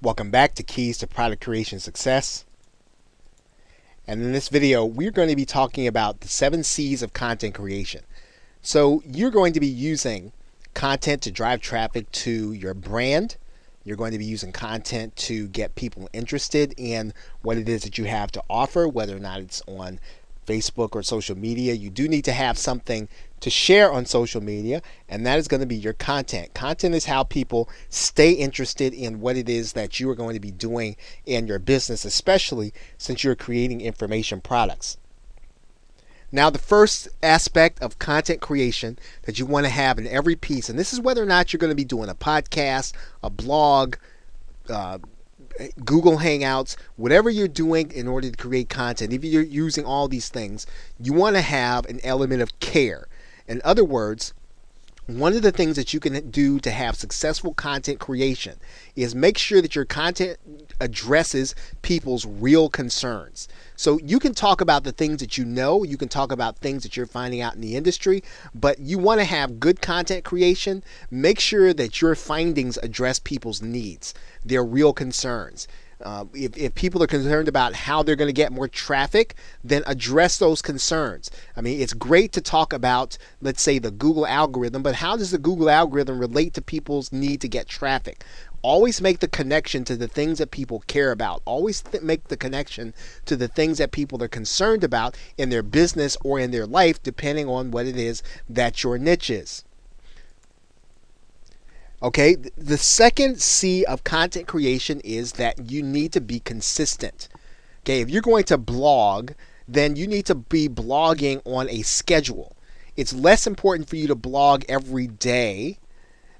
Welcome back to Keys to Product Creation Success. And in this video, we're going to be talking about the 7 C's of content creation. So you're going to be using content to drive traffic to your brand. You're going to be using content to get people interested in what it is that you have to offer, whether or not it's on Facebook or social media. You do need to have something to share on social media, and that is going to be your content. Content is how people stay interested in what it is that you are going to be doing in your business, especially since you're creating information products. Now, the first aspect of content creation that you want to have in every piece, and this is whether or not you're going to be doing a podcast, a blog, Google Hangouts, whatever you're doing in order to create content, if you're using all these things, you want to have an element of care. In other words, one of the things that you can do to have successful content creation is make sure that your content addresses people's real concerns. So you can talk about the things that you know, you can talk about things that you're finding out in the industry, but you want to have good content creation. Make sure that your findings address people's needs, their real concerns. If people are concerned about how they're going to get more traffic, then address those concerns. I mean, it's great to talk about, let's say, the Google algorithm, but how does the Google algorithm relate to people's need to get traffic? Always make the connection to the things that people care about. Always make the connection to the things that people are concerned about in their business or in their life, depending on what it is that your niche is. Okay, the second C of content creation is that you need to be consistent. Okay, if you're going to blog, then you need to be blogging on a schedule. It's less important for you to blog every day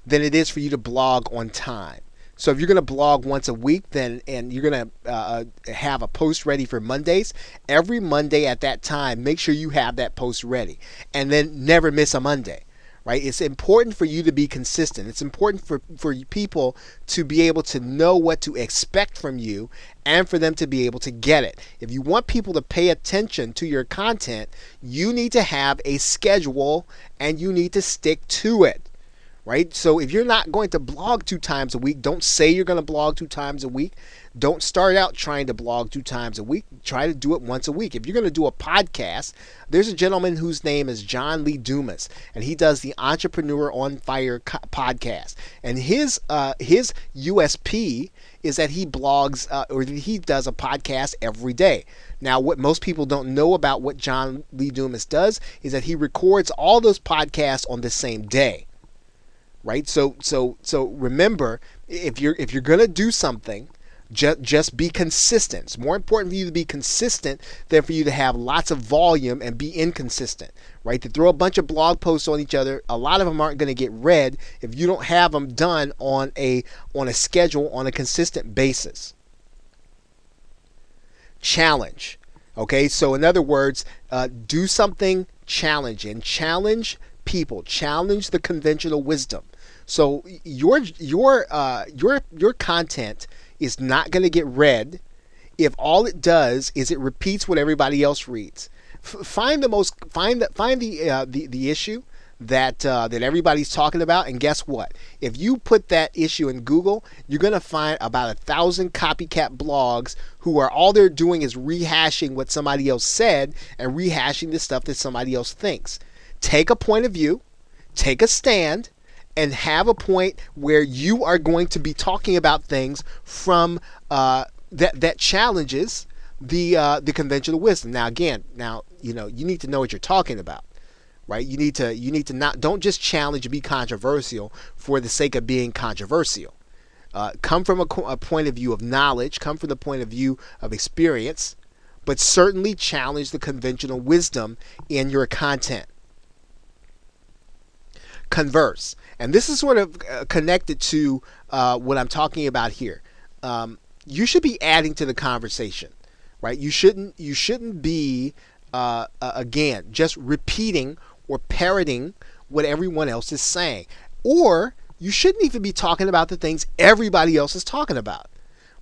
than it is for you to blog on time. So if you're going to blog once a week, and you're going to have a post ready for Mondays, every Monday at that time, make sure you have that post ready, and then never miss a Monday. Right? It's important for you to be consistent. It's important for people to be able to know what to expect from you and for them to be able to get it. If you want people to pay attention to your content, you need to have a schedule and you need to stick to it. Right? So if you're not going to blog 2 times a week, don't say you're going to blog 2 times a week. Don't start out trying to blog 2 times a week. Try to do it once a week. If you're going to do a podcast, there's a gentleman whose name is John Lee Dumas, and he does the Entrepreneur on Fire podcast. And his USP is that he blogs or he does a podcast every day. Now, what most people don't know about what John Lee Dumas does is that he records all those podcasts on the same day. Right? So remember, if you're going to do something, just be consistent. It's more important for you to be consistent than for you to have lots of volume and be inconsistent. Right? To throw a bunch of blog posts on each other, a lot of them aren't going to get read if you don't have them done on a schedule, on a consistent basis. Challenge. Okay? So in other words, do something challenging. Challenge people. Challenge the conventional wisdom. So your content is not going to get read if all it does is it repeats what everybody else reads. Find the issue that everybody's talking about, and guess what? If you put that issue in Google, you're going to find about 1,000 copycat blogs who are all they're doing is rehashing what somebody else said and rehashing the stuff that somebody else thinks. Take a point of view, take a stand, and have a point where you are going to be talking about things from that challenges the conventional wisdom. Now again, you need to know what you're talking about, right? You need to don't just challenge and be controversial for the sake of being controversial. Come from a point of view of knowledge, come from the point of view of experience, but certainly challenge the conventional wisdom in your content. Converse, and this is sort of connected to what I'm talking about here. You should be adding to the conversation, right? You shouldn't be again just repeating or parroting what everyone else is saying, or you shouldn't even be talking about the things everybody else is talking about.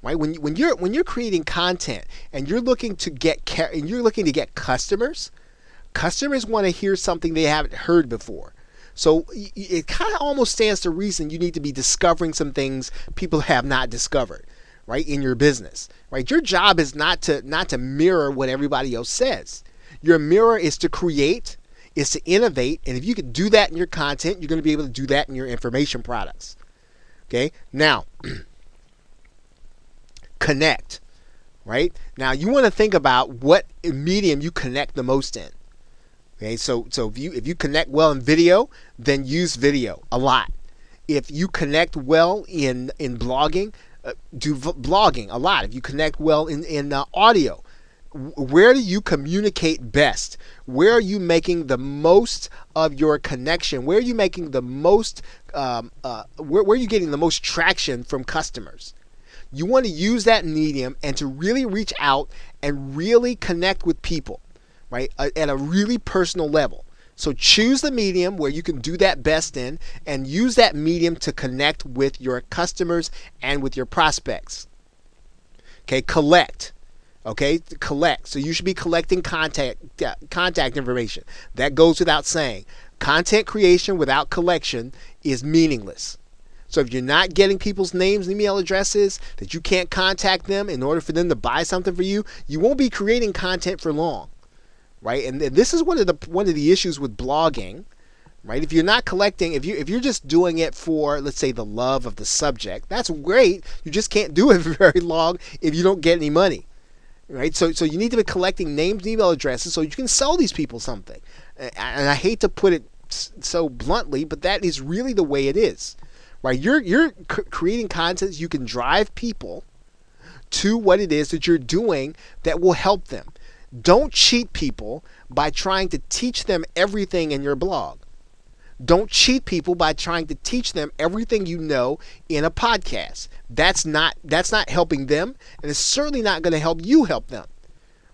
Right? When you're creating content and you're looking to get customers want to hear something they haven't heard before. So it kind of almost stands to reason you need to be discovering some things people have not discovered. right, in your business, right? Your job is not to mirror what everybody else says. Your mirror is to create, is to innovate, and if you can do that in your content, you're going to be able to do that in your information products. Okay? Now, connect, right? Now, you want to think about what medium you connect the most in. Okay? So if you connect well in video, then use video a lot. If you connect well in blogging, do blogging a lot. If you connect well in audio, where do you communicate best? Where are you making the most of your connection? Where are you making the most? Where are you getting the most traction from customers? You want to use that medium and to really reach out and really connect with people, right, at a really personal level. So choose the medium where you can do that best in, and use that medium to connect with your customers and with your prospects. Okay, collect. Okay, collect. So you should be collecting contact information. That goes without saying. Content creation without collection is meaningless. So if you're not getting people's names and email addresses, that you can't contact them in order for them to buy something for you, you won't be creating content for long. Right, and this is one of the issues with blogging, right? If you're not collecting, if you're just doing it for, let's say, the love of the subject, that's great. You just can't do it for very long if you don't get any money, right? So you need to be collecting names and email addresses so you can sell these people something. And I hate to put it so bluntly, but that is really the way it is, right? You're creating content you can drive people to what it is that you're doing that will help them. Don't cheat people by trying to teach them everything in your blog. Don't cheat people by trying to teach them everything you know in a podcast. That's not helping them, and it's certainly not going to help you help them.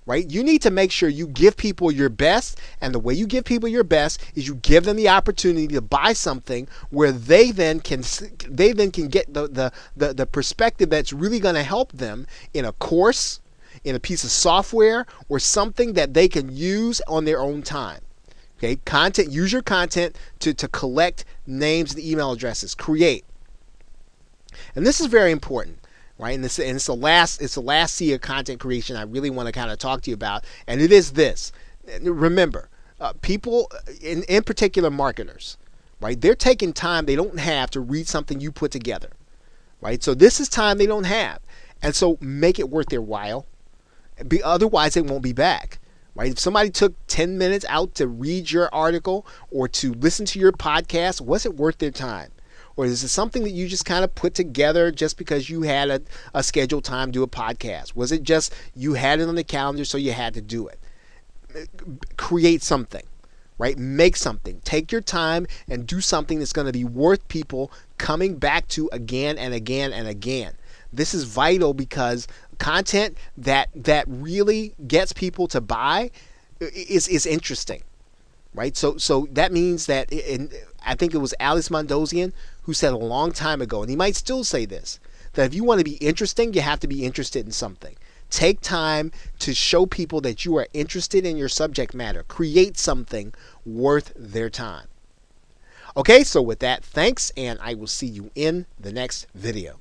Right? You need to make sure you give people your best, and the way you give people your best is you give them the opportunity to buy something where they then can get the perspective that's really going to help them in a course, in a piece of software, or something that they can use on their own time. Okay, content. Use your content to collect names and email addresses. Create, and this is very important, right? And it's the last C of content creation I really want to kind of talk to you about, and it is this. Remember, people, in particular marketers, right? They're taking time they don't have to read something you put together, right? So this is time they don't have, and so make it worth their while. Otherwise, they won't be back. Right? If somebody took 10 minutes out to read your article or to listen to your podcast, was it worth their time? Or is it something that you just kind of put together just because you had a scheduled time to do a podcast? Was it just you had it on the calendar so you had to do it? Create something, right? Make something. Take your time and do something that's going to be worth people coming back to again and again and again. This is vital because content that really gets people to buy is interesting, right? So that means that, I think it was Alice Mondosian who said a long time ago, and he might still say this, that if you want to be interesting, you have to be interested in something. Take time to show people that you are interested in your subject matter. Create something worth their time. Okay, so with that, thanks, and I will see you in the next video.